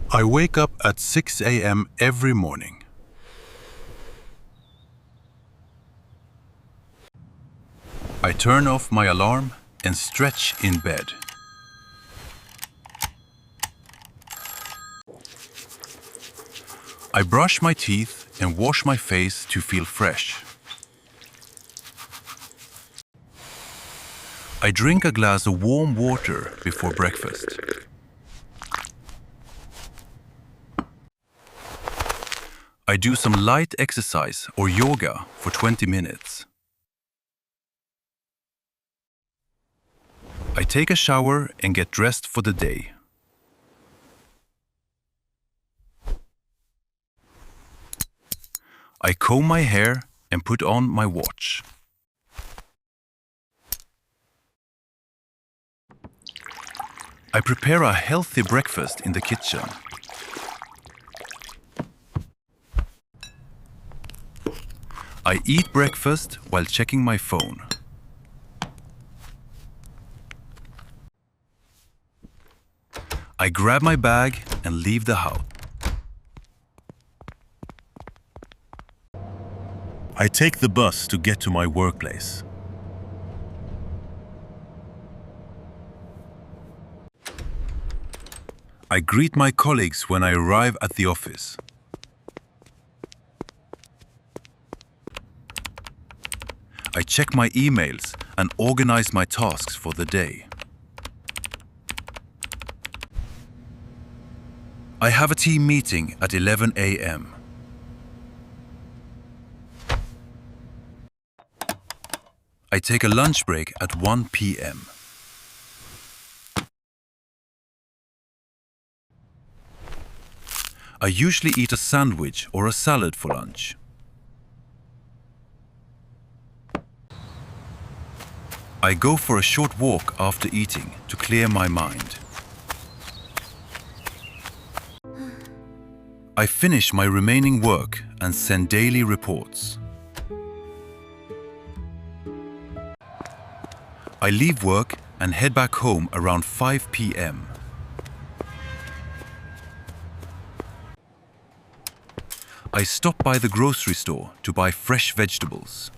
I wake up at 6 a.m. every morning. I turn off my alarm and stretch in bed. I brush my teeth and wash my face to feel fresh. I drink a glass of warm water before breakfast. I do some light exercise or yoga for 20 minutes. I take a shower and get dressed for the day. I comb my hair and put on my watch. I prepare a healthy breakfast in the kitchen. I eat breakfast while checking my phone. I grab my bag and leave the house. I take the bus to get to my workplace. I greet my colleagues when I arrive at the office. I check my emails and organize my tasks for the day. I have a team meeting at 11 a.m. I take a lunch break at 1 p.m. I usually eat a sandwich or a salad for lunch. I go for a short walk after eating to clear my mind. I finish my remaining work and send daily reports. I leave work and head back home around 5 p.m. I stop by the grocery store to buy fresh vegetables.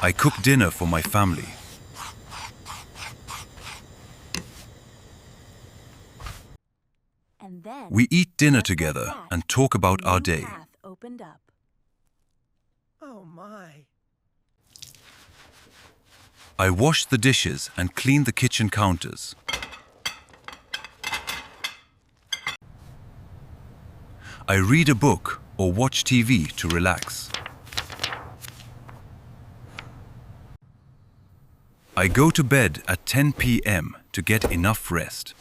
I cook dinner for my family. We eat dinner together and talk about our day. Oh my. I wash the dishes and clean the kitchen counters. I read a book or watch TV to relax. I go to bed at 10 p.m. to get enough rest.